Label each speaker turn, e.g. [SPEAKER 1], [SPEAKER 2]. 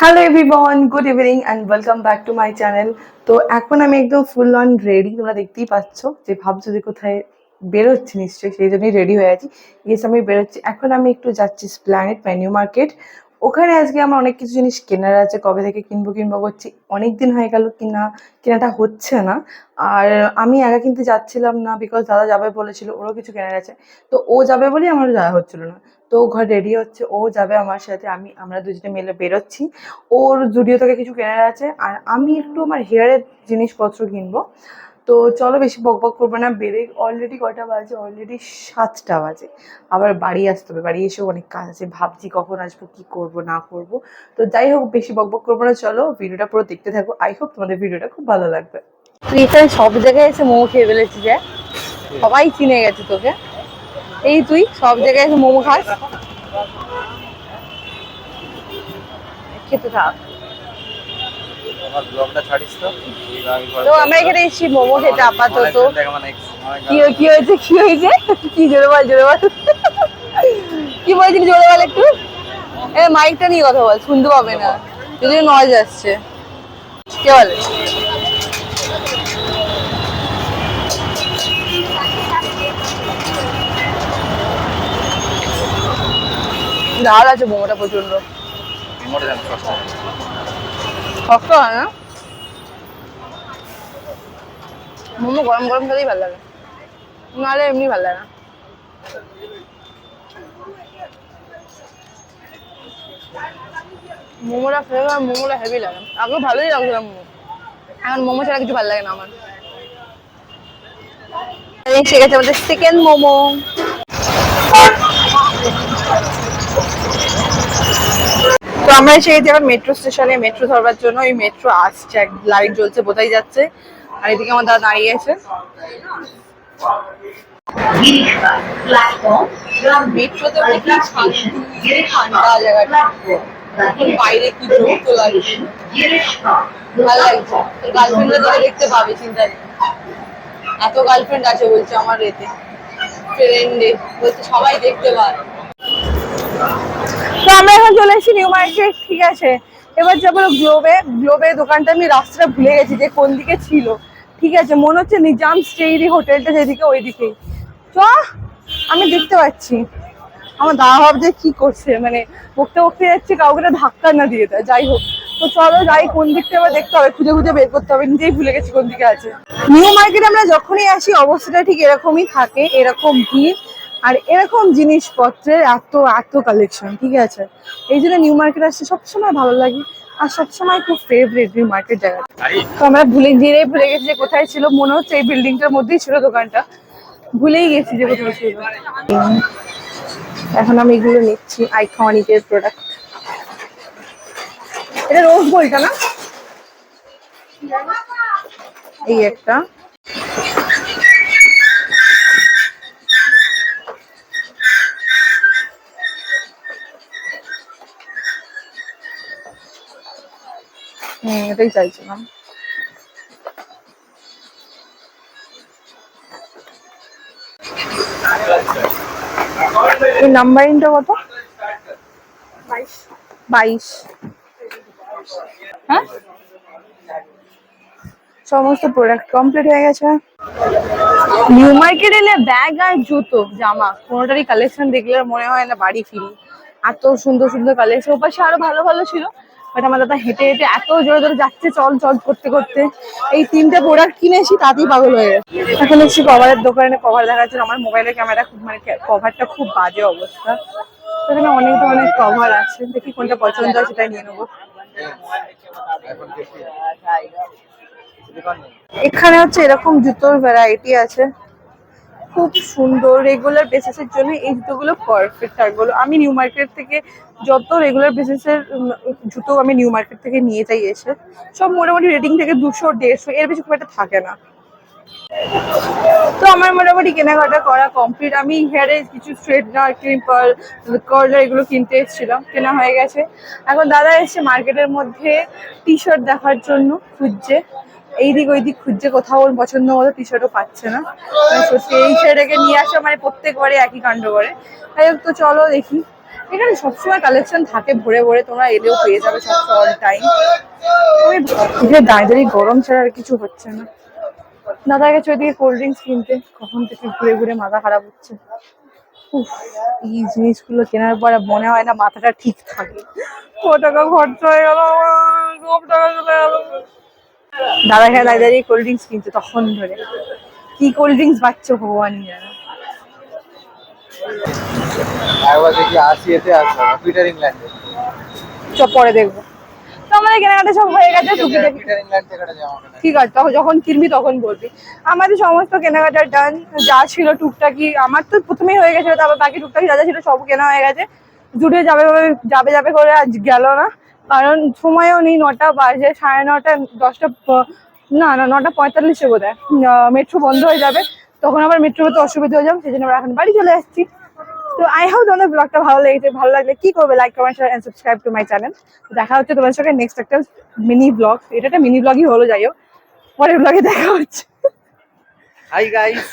[SPEAKER 1] Hello everyone, good evening and welcome back to my channel. তো এখন আমি একদম ফুল অন রেডি, তোমরা দেখতেই পাচ্ছ যে ভাবছো যে কোথায় বেরোচ্ছি, নিশ্চয়ই সেই জন্যই রেডি হয়ে আছি। ইয়েস, আমি বেরোচ্ছি। এখন আমি একটু যাচ্ছি স্প্ল্যানেড নিউ মার্কেট। ওখানে আজকে আমার অনেক কিছু জিনিস কেনার আছে, কবে থেকে কিনবো কিনবো করছি, অনেক দিন হয়ে গেল কেনাটা হচ্ছে না। আর আমি একা কিনতে যাচ্ছিলাম না, বিকজ দাদা যাবে বলেছিল, ওরও কিছু কেনার আছে। তো ও যাবে বলেই আমারও যাওয়া হচ্ছিল না। তো ও ঘর রেডি হচ্ছে, ও যাবে আমার সাথে, আমরা দুজনে মিলে বেরোচ্ছি। ওর জুডিও থেকে কিছু কেনার আছে, আর আমি একটু আমার হেয়ারের জিনিসপত্র কিনবো। তো চলো, বেশি বকবক করবো না, বেড়ে অলরেডি কটা বাজে, অলরেডি 7টা বাজে। আবার বাড়ি আসতে হবে, বাড়ি এসেও অনেক কাজ আছে, ভাবছি কখন আসবো, কি করব না করব। তো যাই হোক, বেশি বকবক করবো না, চলো ভিডিওটা পুরো দেখতে থাকো। আই হোপ তোমাদের ভিডিওটা খুব ভালো লাগবে। তুই এখানে সব জায়গায় এসে মোমো খেয়ে ফেলেছি, যে সবাই চিনে গেছে তোকে। এই তুই সব জায়গায় এসে মোমো খাস, খেতে থাক। তো আমরা এখানে এসেছি মোমো খেতে আপাতত। কি হয়েছে কি জোরে বল, জোরে বল। কি বলছিলি, জোরে বল একটু। মাইকটা নিয়ে কথা বল, শুনতে পাবে না, যদি নয়েজ আসছে। কে বলে? ঝাল আছে মোমোটা প্রচন্ড। শক্ত হয় না মোমো, গরম গরম খেতেই ভালো লাগে, নাহলে এমনি ভালো লাগে না। মোমোটা ফ্লেভার, মোমোটা হেভি লাগে। আগে ভালোই লাগছিল মোমো, এখন মোমো ছাড়া কিছু ভালো লাগে না আমার। এসে গেছে আমাদের সেকেন্ড মোমো। তো আমরা এসে গেছি এখন মেট্রো স্টেশনে, মেট্রো ধরবার জন্য। এই মেট্রো আসছে, লাইট জ্বলছে, বোঝাই যাচ্ছে। আর এদিকে আমার দাদা দাঁড়িয়ে আছে। মেট্রোতে ঠান্ডা জায়গাটা, বাইরে কি ঢুকতে লাগছে, ভালো লাগছে। তোর গার্লফ্রেন্ডরা তোকে দেখতে পাবে, চিন্তা নেই। এত গার্লফ্রেন্ড আছে বলছে আমার এতে, ফ্রেন্ডে বলছে সবাই দেখতে পায়। তো আমরা এখন চলে এসেছি নিউ মার্কেট, ঠিক আছে। এবার যাবো গ্লোবে। গ্লোবে দোকানটা আমি রাস্তাটা ভুলে গেছি যে কোন দিকে ছিল, ঠিক আছে। মনে হচ্ছে নিজাম স্টেইরি হোটেলটা যেদিকে, ওই দিকেই। চ, আমি দেখতে পাচ্ছি। আমার দাদা ভাবছে কি করছে, মানে বকতে বকতে যাচ্ছে, কাউকে ধাক্কা না দিয়ে দেয়। যাই হোক, তো চলো যাই, কোন দিকটা এবার দেখতে হবে, খুঁজে খুঁজে বের করতে হবে, নিজেই ভুলে গেছি কোন দিকে আছে। নিউ মার্কেটে আমরা যখনই আসি অবস্থাটা ঠিক এরকমই থাকে, এরকম ভিড় আর এরকম জিনিসপত্রের এত এত কালেকশন, ঠিক আছে। এই জন্য নিউ মার্কেট আসতে সবসময় ভালো লাগে, আর সবসময় খুব ফেভারিট নিউ মার্কেট জায়গাটা। তো আমরা ভুলে গেছি যে কোথায় ছিল। মনে হচ্ছে এই বিল্ডিংটার মধ্যেই ছিল দোকানটা, ভুলেই গেছি যে কোথায় ছিল। এখন আমি এগুলো নিচ্ছি, আইকনিকের প্রোডাক্ট। এটা রোজ গোল্ডটা না? এই একটা, এটাই চাইছিলাম। এই নাম্বারিংটা কত? 22। হ্যাঁ, সমস্ত প্রোডাক্ট কমপ্লিট হয়ে গেছে। নিউ মার্কেট এলে ব্যাগ আর জুতো জামা কোনোটারই কালেকশন দেখলে মনে হয় না বাড়ি ফিরি। এত সুন্দর সুন্দর কালেকশন, ওপাশে আরো ভালো ভালো ছিল, বাট আমার দাদা হেঁটে হেঁটে এত জোরে জোরে যাচ্ছে, চল চল করতে করতে এই 3টে প্রোডাক্ট কিনেছি, তাতেই পাগল হয়ে গেছে। এখন এসছি কভারের দোকানে, কভার দেখাচ্ছিল। আমার মোবাইলের ক্যামেরা খুব, মানে কভারটা খুব বাজে অবস্থা। এখানে অনেক ধরনের কভার আছে, দেখি কোনটা পছন্দ হয় সেটা নিয়ে নেবো। এখানে হচ্ছে এরকম জুতোর ভ্যারাইটি আছে, খুব সুন্দর। রেগুলার বেসিসের জন্য এই জুতোগুলো পারফেক্ট। আর বলো, আমি নিউ মার্কেট থেকে যত রেগুলার বেসিসের জুতো আমি নিউ মার্কেট থেকে নিয়ে যাই, এসে সব মোটামুটি রেটিং থেকে 200-150, এর বেশি খুব একটা থাকে না। তো আমার মোটামুটি কেনাকাটা করা কমপ্লিট। আমি হেয়ারে কিছু স্ট্রেটনার, ক্রিম কার্লার এগুলো কিনতে এসেছিলাম, কেনা হয়ে গেছে। এখন দাদা এসছে মার্কেটের মধ্যে টি শার্ট দেখার জন্য, খুঁজছে এইদিক ওইদিক, খুঁজছে কোথাও ওর পছন্দ মতো টি শার্টও পাচ্ছে না। সত্যি এই ছেলেটাকে নিয়ে আসা মানে প্রত্যেকবারে একই কাণ্ড করে। তাই হোক, তো চলো দেখি এখানে সবসময় কালেকশন থাকে ভরে ভরে, তোমরা এলেও পেয়ে যাবে সব টাইম। আমি দাঁড়িয়ে গরম ছাড়া আর কিছু হচ্ছে না। দাদা গেছে ওইদিকে কোল্ড ড্রিঙ্কস কিনতে, কখন থেকে ঘুরে ঘুরে মাথা খারাপ হচ্ছে। উফ, এই জিনিসগুলো কেনার পরে মনে হয় না মাথাটা ঠিক থাকে। ক টাকা খরচা হয়ে গেল আমার, সব টাকা চলে গেল। দাদা খেয়ে দাঁড়িয়ে কোল্ড ড্রিঙ্কস কিনছে তখন ধরে, কি কোল্ড ড্রিঙ্কস পাচ্ছ ভগবানই জানে। সব পরে দেখবো। তো আমাদের কেনাকাটা সব হয়ে গেছে, ঠিক আছে তখন যখন কিনবি তখন বলবি। আমাদের সমস্ত কেনাকাটা ডান, যা ছিল টুকটাকি আমার তো প্রথমেই হয়ে গেছিল, তারপর বাকি টুকটাকি যা যা ছিল সব কেনা হয়ে গেছে। জুড়ে যাবে যাবে যাবে করে আজ গেল না, কারণ সময়ও নেই, 9টা বাজে, 9:30 10টা, না না 9:45 বোধ হয় মেট্রো বন্ধ হয়ে যাবে, তখন আবার মেট্রোতে অসুবিধা হয়ে যাবে, সেই জন্য আমরা এখন বাড়ি চলে আসছি। তো আই হোপ তোমাদের ব্লগটা ভালো লেগেছে, ভালো লাগলে কি করবে, like comment share and subscribe to my channel. দেখা হচ্ছে তোমাদের সঙ্গে নেক্সট একটা মিনি ব্লগ, এটা একটা মিনি ব্লগই হলো, যাই হোক পরের ব্লগে দেখা হচ্ছে।
[SPEAKER 2] Hi guys.